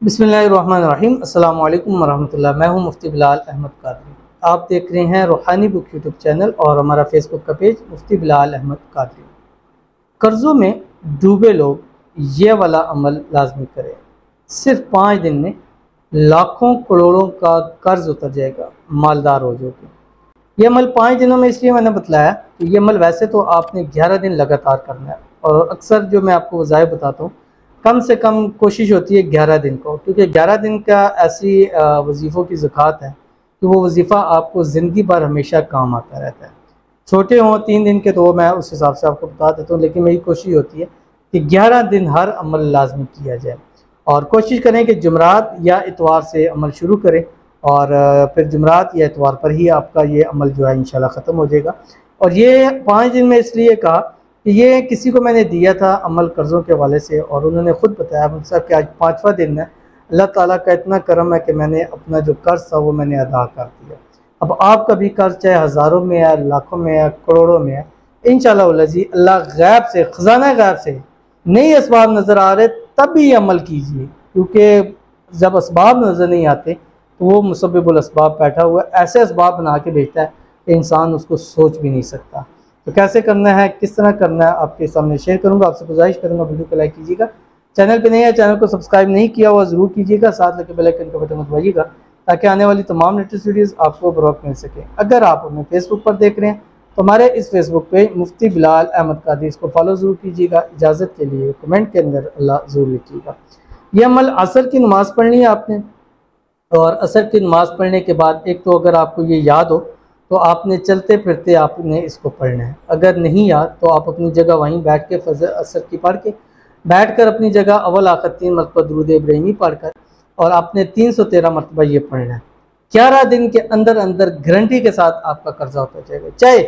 बिस्मिल्लाहिर्रहमानिर्रहीम। अस्सलाम वालेकुम वरहमतुल्लाह। मैं हूं मुफ्ती बिलाल अहमद कादरी। आप देख रहे हैं रूहानी बुक यूट्यूब चैनल और हमारा फेसबुक का पेज मुफ्ती बिलाल अहमद कादरी। कर्ज़ों में डूबे लोग ये वाला अमल लाजमी करें। सिर्फ 5 दिन में लाखों करोड़ों का कर्ज उतर जाएगा, मालदार हो जाओगे। ये अमल 5 दिनों में इसलिए मैंने बतलाया कि ये अमल वैसे तो आपने 11 दिन लगातार करना है, और अक्सर जो मैं आपको वज़ाइफ बताता हूँ कम से कम कोशिश होती है 11 दिन को, क्योंकि 11 दिन का ऐसी वजीफ़ों की ज़कात है कि वो वजीफ़ा आपको ज़िंदगी भर हमेशा काम आता रहता है। छोटे हों 3 दिन के तो वो मैं उस हिसाब से आपको बता देता हूँ, लेकिन मेरी कोशिश होती है कि 11 दिन हर अमल लाजमी किया जाए, और कोशिश करें कि जुमरात या इतवार से अमल शुरू करें, और फिर जुमरात या इतवार पर ही आपका ये अमल जो है इंशाल्लाह ख़त्म हो जाएगा। और ये 5 दिन में इसलिए कहा कि ये किसी को मैंने दिया था अमल कर्ज़ों के हवाले से, और उन्होंने ख़ुद बताया मुझसे कि आज 5वां दिन है। अल्लाह ताला का इतना करम है कि मैंने अपना जो कर्ज़ था वो मैंने अदा कर दिया। अब आपका भी कर्ज़ चाहे हज़ारों में है, लाखों में है, करोड़ों में है, इंशाअल्लाह अल्लाह गैब से, ख़ज़ाना गैब से नए असबाब नज़र आ रहे तब भी अमल कीजिए, क्योंकि जब असबाब नज़र नहीं आते तो वो मुसब्बिबुल असबाब बैठा हुआ ऐसे असबाब बना के भेजता है कि इंसान उसको सोच भी नहीं सकता। तो कैसे करना है, किस तरह करना है, आपके सामने शेयर करूंगा। आपसे गुजारिश करूंगा वीडियो को लाइक कीजिएगा, चैनल पे नहीं है चैनल को सब्सक्राइब नहीं किया हुआ ज़रूर कीजिएगा, साथ लगे बेल आइकन का बटन दबाइएगा ताकि आने वाली तमाम लेटेस्ट वीडियोज़ आपको बर वक्त मिल सके। अगर आप हमें फेसबुक पर देख रहे हैं तो हमारे इस फेसबुक पे मुफ्ती बिलाल अहमद कादरी, इसको फॉलो ज़रूर कीजिएगा। इजाज़त के लिए कमेंट के अंदर अल्लाह ज़रूर लिखिएगा। यह अमल असर की नमाज़ पढ़नी है आपने, और असर की नमाज़ पढ़ने के बाद एक तो अगर आपको ये याद हो तो आपने चलते फिरते आपने इसको पढ़ना है। अगर नहीं याद तो आप अपनी जगह वहीं बैठ के फजर असर की पढ़ के बैठ कर अपनी जगह अव्वल आखिर 3 मरतबा दुरूद इब्राहिमी पढ़ कर और आपने 313 मरतबा ये पढ़ना है। 11 दिन के अंदर अंदर गारंटी के साथ आपका कर्जा उतर जाएगा। चाहे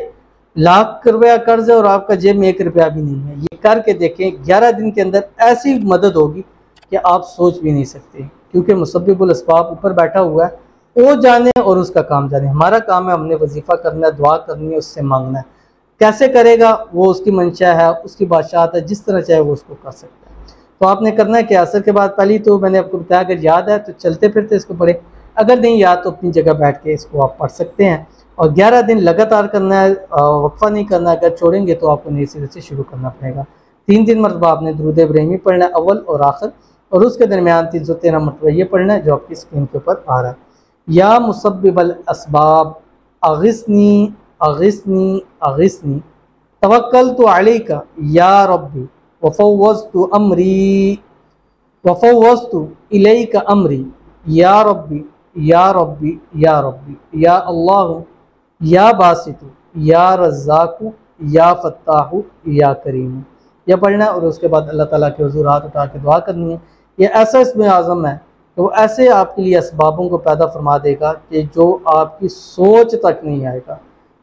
लाख रुपया कर्ज है और आपका जेब में 1 रुपया भी नहीं है, ये करके देखें। 11 दिन के अंदर ऐसी मदद होगी कि आप सोच भी नहीं सकते, क्योंकि मुसब्बिबुल असबाब ऊपर बैठा हुआ है, वो जाने और उसका काम जाने। हमारा काम है हमने वजीफ़ा करना है, दुआ करनी है, उससे मांगना है। कैसे करेगा वो उसकी मंशा है, उसकी बादशाहत है, जिस तरह चाहे वो उसको कर सकता है। तो आपने करना है कि असर के बाद पहली तो मैंने आपको बताया, अगर याद है तो चलते फिरते इसको पढ़े, अगर नहीं याद तो अपनी जगह बैठ के इसको आप पढ़ सकते हैं। और 11 दिन लगातार करना है, वक्फा नहीं करना। अगर छोड़ेंगे तो आपको नए सिरे से शुरू करना पड़ेगा। 3 मरतबा आपने दुरूद इब्राहिमी पढ़ना है, अव्वल और आखिर, और उसके दरमियान 313 मरतबा ये पढ़ना है जो आपकी स्क्रीन के ऊपर आ रहा है। या मुसब्बिबल असबाब अगिस्नी अगिस्नी अगिस्नी तवक्कलतु अलैका या रब्बी वफ़व्वज़तु इलैका अमरी या रब्बी या रब्बी या रब्बी या अल्लाह या बासितु या रज़्ज़ाक़ु या फ़त्ताहु या करीम, यह पढ़ना है। और उसके बाद अल्लाह ताला के हुज़ूर हाथ उठा के दुआ करनी है। ये ऐसा इसमें आज़म है कि वो ऐसे आपके लिए असबाबों को पैदा फरमा देगा कि जो आपकी सोच तक नहीं आएगा,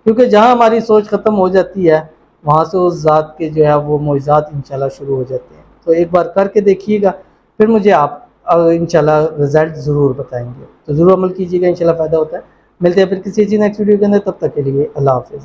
क्योंकि जहाँ हमारी सोच ख़त्म हो जाती है वहाँ से उस ज़ात के जो है वो मोइज़ात इंशाल्लाह शुरू हो जाते हैं। तो एक बार करके देखिएगा, फिर मुझे आप इंशाल्लाह रिज़ल्ट ज़रूर बताएंगे। तो ज़रूर अमल कीजिएगा, इंशाल्लाह फ़ायदा होता है। मिलते हैं फिर किसी चीज़ नेक्स्ट वीडियो के अंदर, तब तक के लिए अल्लाह हाफ़िज़।